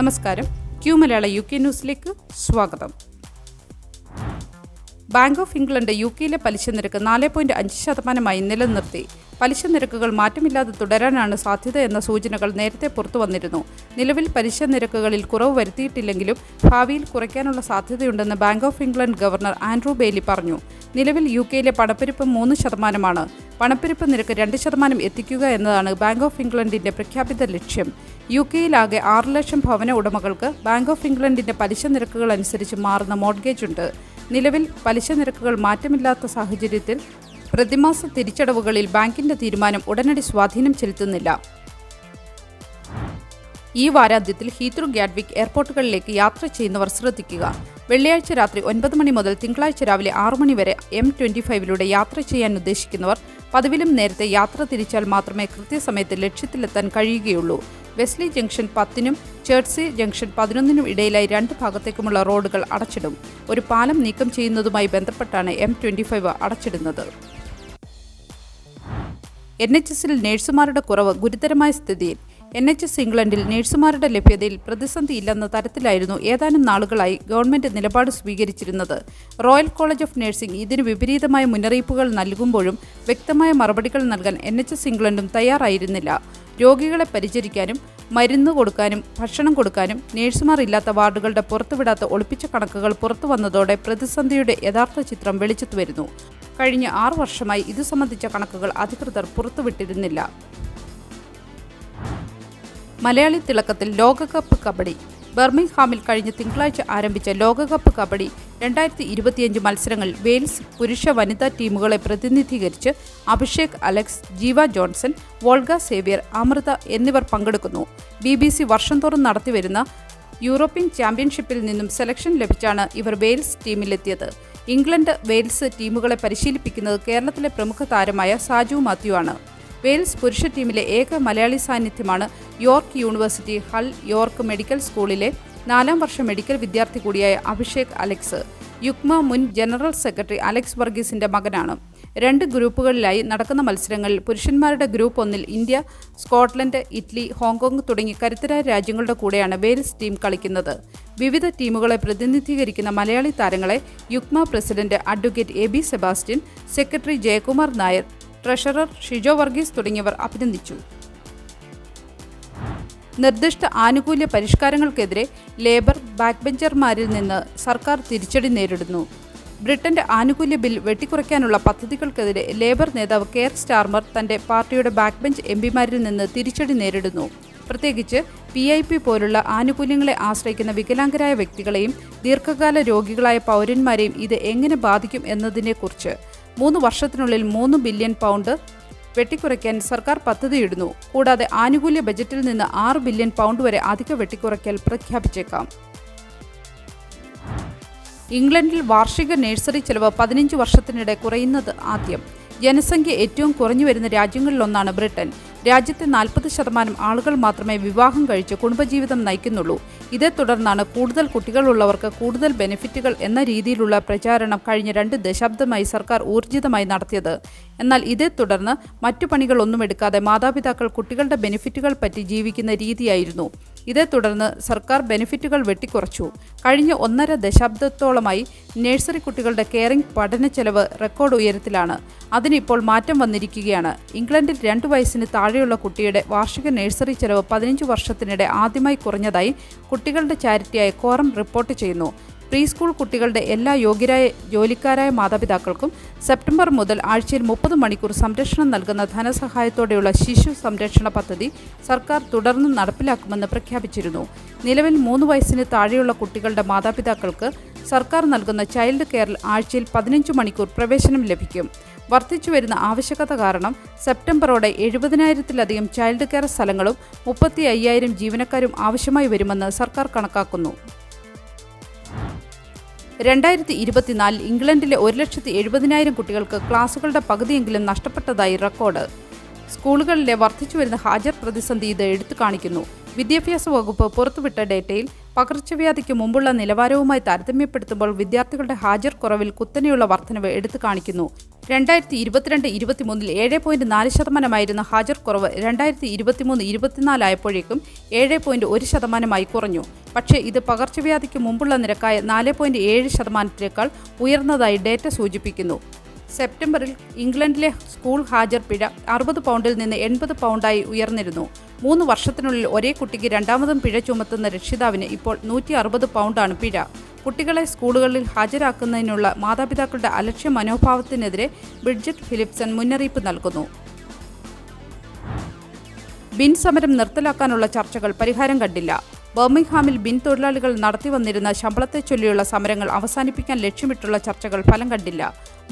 നമസ്കാരം. ക്യൂ മലയാള UK ന്യൂസിലേക്ക് സ്വാഗതം. ബാങ്ക് ഓഫ് ഇംഗ്ലണ്ട് UKയിലെ പലിശ നിരക്ക് 4.5% നിലനിർത്തി. പലിശ നിരക്കുകൾ മാറ്റമില്ലാതെ തുടരാനാണ് സാധ്യത എന്ന സൂചനകൾ നേരത്തെ പുറത്തുവന്നിരുന്നു. നിലവിൽ പലിശ നിരക്കുകളിൽ കുറവ് വരുത്തിയിട്ടില്ലെങ്കിലും ഭാവിയിൽ കുറയ്ക്കാനുള്ള സാധ്യതയുണ്ടെന്ന് bank of England governor Andrew Bailey പറഞ്ഞു. നിലവിൽ UKയിലെ പണപ്പെരുപ്പം 3%. പണപ്പെരുപ്പ് നിരക്ക് 2% എത്തിക്കുക എന്നതാണ് ബാങ്ക് ഓഫ് ഇംഗ്ലണ്ടിന്റെ പ്രഖ്യാപിത ലക്ഷ്യം. UKയിലാകെ 6 ലക്ഷം ഭവന ഉടമകൾക്ക് ബാങ്ക് ഓഫ് ഇംഗ്ലണ്ടിന്റെ പലിശ നിരക്കുകൾ അനുസരിച്ച് മാറുന്ന മോർഗേജ് ഉണ്ട്. നിലവിൽ പലിശ നിരക്കുകൾ മാറ്റമില്ലാത്ത സാഹചര്യത്തിൽ പ്രതിമാസ തിരിച്ചടവുകളിൽ ബാങ്കിന്റെ തീരുമാനം ഉടനടി സ്വാധീനം ചെലുത്തുന്നില്ല. ഈ വാരാന്ത്യത്തിൽ ഹീത്രൂ ഗാറ്റ്വിക് എയർപോർട്ടുകളിലേക്ക് യാത്ര ചെയ്യുന്നവർ ശ്രദ്ധിക്കുക. വെള്ളിയാഴ്ച രാത്രി 9 മണി മുതൽ തിങ്കളാഴ്ച രാവിലെ 6 മണി വരെ M25 യാത്ര ചെയ്യാൻ ഉദ്ദേശിക്കുന്നവർ പതിവിലും നേരത്തെ യാത്ര തിരിച്ചാൽ മാത്രമേ കൃത്യസമയത്ത് ലക്ഷ്യത്തിലെത്താൻ കഴിയുകയുള്ളൂ. വെസ്ലി ജംഗ്ഷൻ 10-നും ചേർട്സി ജംഗ്ഷൻ 11-നും ഇടയിലായി 2 ഭാഗത്തേക്കുമുള്ള റോഡുകൾ അടച്ചിടും. ഒരു പാലം നീക്കം ചെയ്യുന്നതുമായി ബന്ധപ്പെട്ടാണ് M25 അടച്ചിടുന്നത്. NHSൽ നഴ്സുമാരുടെ കുറവ് ഗുരുതരമായ സ്ഥിതിയിൽ. NHS ഇംഗ്ലണ്ടിൽ നഴ്സുമാരുടെ ലഭ്യതയിൽ പ്രതിസന്ധിയില്ലെന്ന തരത്തിലായിരുന്നു ഏതാനും നാളുകളായി ഗവൺമെന്റ് നിലപാട് സ്വീകരിച്ചിരുന്നത്. റോയൽ കോളേജ് ഓഫ് നഴ്സിംഗ് ഇതിന് വിപരീതമായ മുന്നറിയിപ്പുകൾ നൽകുമ്പോഴും വ്യക്തമായ മറുപടികൾ നൽകാൻ NHS ഇംഗ്ലണ്ടും തയ്യാറായിരുന്നില്ല. രോഗികളെ പരിചരിക്കാനും മരുന്ന് കൊടുക്കാനും ഭക്ഷണം കൊടുക്കാനും നഴ്സുമാർ ഇല്ലാത്ത വാർഡുകളുടെ പുറത്തുവിടാത്ത ഒളിപ്പിച്ച കണക്കുകൾ പുറത്തു വന്നതോടെ പ്രതിസന്ധിയുടെ യഥാർത്ഥ ചിത്രം വെളിച്ചത്തു വരുന്നു. കഴിഞ്ഞ 6 വർഷമായി ഇതു സംബന്ധിച്ച കണക്കുകൾ അധികൃതർ പുറത്തുവിട്ടിരുന്നില്ല. മലയാളി തിളക്കത്തിൽ ലോകകപ്പ് കബഡി. ബർമിംഗ്ഹാമിൽ കഴിഞ്ഞ തിങ്കളാഴ്ച ആരംഭിച്ച ലോകകപ്പ് കബഡി 2025 മത്സരങ്ങളിൽ വെയിൽസ് പുരുഷ വനിതാ ടീമുകളെ പ്രതിനിധീകരിച്ച് അഭിഷേക് അലക്സ്, ജീവ ജോൺസൺ, വോൾഗ സേവ്യർ, അമൃത എന്നിവർ പങ്കെടുക്കുന്നു. BBC വർഷം തോറും നടത്തിവരുന്ന യൂറോപ്യൻ ചാമ്പ്യൻഷിപ്പിൽ നിന്നും സെലക്ഷൻ ലഭിച്ചാണ് ഇവർ വെയിൽസ് ടീമിലെത്തിയത്. ഇംഗ്ലണ്ട് വെയിൽസ് ടീമുകളെ പരിശീലിപ്പിക്കുന്നത് കേരളത്തിലെ പ്രമുഖ താരമായ സാജു മാത്യു ആണ്. വെയിൽസ് പുരുഷ ടീമിലെ ഏക മലയാളി സാന്നിധ്യമാണ് York university Hull York medical സ്കൂളിലെ 4ാം വർഷ മെഡിക്കൽ വിദ്യാർത്ഥി കൂടിയായ അഭിഷേക് അലക്സ്. യുക്മ മുൻ ജനറൽ സെക്രട്ടറി അലക്സ് വർഗീസിന്റെ മകനാണ്. 2 ഗ്രൂപ്പുകളിലായി നടക്കുന്ന മത്സരങ്ങളിൽ പുരുഷന്മാരുടെ ഗ്രൂപ്പ് 1-ൽ ഇന്ത്യ, സ്കോട്ട്ലൻഡ്, ഇറ്റലി, ഹോങ്കോങ് തുടങ്ങി കരുത്തരായ രാജ്യങ്ങളുടെ കൂടെയാണ് വെയിൽസ് ടീം കളിക്കുന്നത്. വിവിധ ടീമുകളെ പ്രതിനിധീകരിക്കുന്ന മലയാളി താരങ്ങളെ UUKMA president advocate AB Sebastian, secretary Jayakumar Nair, treasurer Shijo Varghese തുടങ്ങിയവർ അഭിനന്ദിച്ചു. നിർദ്ദിഷ്ട ആനുകൂല്യ പരിഷ്കാരങ്ങൾക്കെതിരെ ലേബർ ബാക്ക്ബെഞ്ചർമാരിൽ നിന്ന് സർക്കാർ തിരിച്ചടി നേരിടുന്നു. ബ്രിട്ടന്റെ ആനുകൂല്യ ബിൽ വെട്ടിക്കുറയ്ക്കാനുള്ള പദ്ധതികൾക്കെതിരെ ലേബർ നേതാവ് കെയർ സ്റ്റാർമർ തന്റെ പാർട്ടിയുടെ ബാക്ക്ബെഞ്ച് MPമാരിൽ നിന്ന് തിരിച്ചടി നേരിടുന്നു. പ്രത്യേകിച്ച് PIP പോലുള്ള ആനുകൂല്യങ്ങളെ ആശ്രയിക്കുന്ന വികലാംഗരായ വ്യക്തികളെയും ദീർഘകാല രോഗികളായ പൗരന്മാരെയും ഇത് എങ്ങനെ ബാധിക്കും എന്നതിനെക്കുറിച്ച് 3 വർഷത്തിനുള്ളിൽ £3 ബില്യൺ വെട്ടിക്കുറയ്ക്കാൻ സർക്കാർ പദ്ധതിയിടുന്നു. കൂടാതെ ആനുകൂല്യ ബജറ്റിൽ നിന്ന് £6 ബില്യൺ വരെ അധിക വെട്ടിക്കുറയ്ക്കൽ പ്രഖ്യാപിച്ചേക്കാം. ഇംഗ്ലണ്ടിൽ വാർഷിക നഴ്സറി ചെലവ് 15 വർഷത്തിനിടെ കുറയുന്നത് ആദ്യം. ജനസംഖ്യ ഏറ്റവും കുറഞ്ഞു വരുന്ന രാജ്യങ്ങളിലൊന്നാണ് ബ്രിട്ടൻ. രാജ്യത്തെ 40% ആളുകൾ മാത്രമേ വിവാഹം കഴിച്ച് കുടുംബജീവിതം നയിക്കുന്നുള്ളൂ. ഇതേ തുടർന്നാണ് കൂടുതൽ കുട്ടികളുള്ളവർക്ക് കൂടുതൽ ബെനിഫിറ്റുകൾ എന്ന രീതിയിലുള്ള പ്രചാരണം കഴിഞ്ഞ 2 ദശാബ്ദമായി സർക്കാർ ഊർജിതമായി നടത്തിയത്. എന്നാൽ ഇതേ തുടർന്ന് മറ്റു പണികളൊന്നും എടുക്കാതെ മാതാപിതാക്കൾ കുട്ടികളുടെ ബെനിഫിറ്റുകൾ പറ്റി ജീവിക്കുന്ന രീതിയായിരുന്നു. ഇതേ തുടർന്ന് സർക്കാർ ബെനിഫിറ്റുകൾ വെട്ടിക്കുറച്ചു. കഴിഞ്ഞ 1.5 ദശാബ്ദത്തോളമായി നഴ്സറി കുട്ടികളുടെ കെയറിംഗ് പഠന ചെലവ് റെക്കോർഡ് ഉയരത്തിലാണ്. അതിനിപ്പോൾ മാറ്റം വന്നിരിക്കുകയാണ്. ഇംഗ്ലണ്ടിൽ 2 വയസ്സിന് താഴെയുള്ള കുട്ടിയുടെ വാർഷിക നഴ്സറി ചെലവ് 15 വർഷത്തിനിടെ ആദ്യമായി കുറഞ്ഞതായി കുട്ടികളുടെ ചാരിറ്റിയായ കോറം റിപ്പോർട്ട് ചെയ്യുന്നു. പ്രീ സ്കൂൾ കുട്ടികളുടെ എല്ലാ യോഗ്യരായ ജോലിക്കാരായ മാതാപിതാക്കൾക്കും സെപ്റ്റംബർ മുതൽ ആഴ്ചയിൽ 30 മണിക്കൂർ സംരക്ഷണം നൽകുന്ന ധനസഹായത്തോടെയുള്ള ശിശു സംരക്ഷണ പദ്ധതി സർക്കാർ തുടർന്ന് നടപ്പിലാക്കുമെന്ന് പ്രഖ്യാപിച്ചിരുന്നു. നിലവിൽ 3 വയസ്സിന് താഴെയുള്ള കുട്ടികളുടെ മാതാപിതാക്കൾക്ക് സർക്കാർ നൽകുന്ന ചൈൽഡ് കെയറിൽ ആഴ്ചയിൽ 15 മണിക്കൂർ പ്രവേശനം ലഭിക്കും. വർദ്ധിച്ചുവരുന്ന ആവശ്യകത കാരണം സെപ്റ്റംബറോടെ 70,000-ത്തിലധികം ചൈൽഡ് കെയർ സ്ഥലങ്ങളും 35,000 ജീവനക്കാരും ആവശ്യമായി വരുമെന്ന് സർക്കാർ കണക്കാക്കുന്നു. 2024 ഇംഗ്ലണ്ടിലെ 1,70,000 കുട്ടികൾക്ക് ക്ലാസുകളുടെ പകുതിയെങ്കിലും നഷ്ടപ്പെട്ടതായി റെക്കോർഡ്. സ്കൂളുകളിലെ വർദ്ധിച്ചുവരുന്ന ഹാജർ പ്രതിസന്ധി ഇത് എടുത്തു കാണിക്കുന്നു. വിദ്യാഭ്യാസ വകുപ്പ് പുറത്തുവിട്ട ഡേറ്റയിൽ പകർച്ചവ്യാധിക്ക് മുമ്പുള്ള നിലവാരവുമായി താരതമ്യപ്പെടുത്തുമ്പോൾ വിദ്യാർത്ഥികളുടെ ഹാജർ കുറവിൽ കുത്തനെയുള്ള വർധനവ് എടുത്തു കാണിക്കുന്നു. 2022-23 7.4% ഹാജർ കുറവ് 2023-24 ആയപ്പോഴേക്കും 7.1% കുറഞ്ഞു. പക്ഷേ ഇത് പകർച്ചവ്യാധിക്ക് മുമ്പുള്ള നിരക്കായ 4.7%-നേക്കാൾ ഉയർന്നതായി ഡേറ്റ സൂചിപ്പിക്കുന്നു. സെപ്റ്റംബറിൽ ഇംഗ്ലണ്ടിലെ സ്കൂൾ ഹാജർ പിഴ 60 പൗണ്ടിൽ നിന്ന് 80 പൗണ്ടായി ഉയർന്നിരുന്നു. 3 വർഷത്തിനുള്ളിൽ ഒരേ കുട്ടിക്ക് രണ്ടാമതും പിഴ ചുമത്തുന്ന രക്ഷിതാവിന് ഇപ്പോൾ 160 പൗണ്ടാണ് പിഴ. കുട്ടികളെ സ്കൂളുകളിൽ ഹാജരാക്കുന്നതിനുള്ള മാതാപിതാക്കളുടെ അലക്ഷ്യ മനോഭാവത്തിനെതിരെ ബ്രിഡ്ജറ്റ് ഫിലിപ്സൺ മുന്നറിയിപ്പ് നൽകുന്നു. ബിൻ സമരം നിർത്തലാക്കാനുള്ള ചർച്ചകൾ പരിഹാരം കണ്ടില്ല. ബർമിംഗ്ഹാമിൽ ബിൻ തൊഴിലാളികൾ നടത്തിവന്നിരുന്ന ശമ്പളത്തെ ചൊല്ലിയുള്ള സമരങ്ങൾ അവസാനിപ്പിക്കാൻ ലക്ഷ്യമിട്ടുള്ള ചർച്ചകൾ ഫലം കണ്ടില്ല.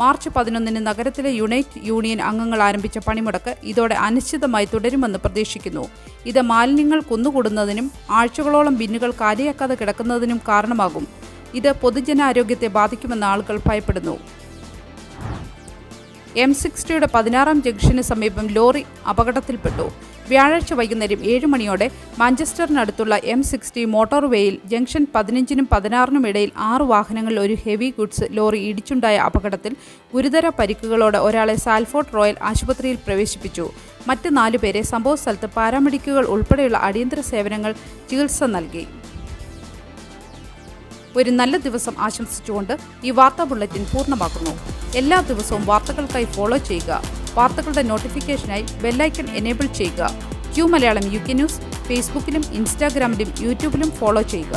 മാർച്ച് 11 നഗരത്തിലെ യുണൈറ്റ് യൂണിയൻ അംഗങ്ങൾ ആരംഭിച്ച പണിമുടക്ക് ഇതോടെ അനിശ്ചിതമായി തുടരുമെന്ന് പ്രതീക്ഷിക്കുന്നു. ഇത് മാലിന്യങ്ങൾ കുന്നുകൂടുന്നതിനും ആഴ്ചകളോളം ബിന്നുകൾ കാലിയാക്കാതെ കിടക്കുന്നതിനും കാരണമാകും. ഇത് പൊതുജനാരോഗ്യത്തെ ബാധിക്കുമെന്ന് ആളുകൾ ഭയപ്പെടുന്നു. M60 16-ാം ജംഗ്ഷന് സമീപം ലോറി അപകടത്തിൽപ്പെട്ടു. വ്യാഴാഴ്ച വൈകുന്നേരം 7 മണിയോടെ മാഞ്ചസ്റ്ററിനടുത്തുള്ള M60 മോട്ടോർവേയിൽ ജംഗ്ഷൻ 15-നും 16-നും ഇടയിൽ 6 വാഹനങ്ങളിൽ ഒരു ഹെവി ഗുഡ്സ് ലോറി ഇടിച്ചുണ്ടായ അപകടത്തിൽ ഗുരുതര പരിക്കുകളോടെ ഒരാളെ സാൽഫോർഡ് റോയൽ ആശുപത്രിയിൽ പ്രവേശിപ്പിച്ചു. മറ്റ് 4 പേരെ സംഭവസ്ഥലത്ത് പാരാമെഡിക്കുകൾ ഉൾപ്പെടെയുള്ള അടിയന്തര സേവനങ്ങൾ ചികിത്സ നൽകി. ഒരു നല്ല ദിവസം ആശംസിച്ചുകൊണ്ട് ഈ വാർത്താ ബുള്ളറ്റിൻ പൂർണ്ണമാക്കുന്നു. എല്ലാ ദിവസവും വാർത്തകൾക്കായി ഫോളോ ചെയ്യുക. വാർത്തകളുടെ നോട്ടിഫിക്കേഷനായി ബെല്ലൈക്കൺ എനേബിൾ ചെയ്യുക. Q മലയാളം UK ന്യൂസ് ഫേസ്ബുക്കിലും ഇൻസ്റ്റാഗ്രാമിലും യൂട്യൂബിലും ഫോളോ ചെയ്യുക.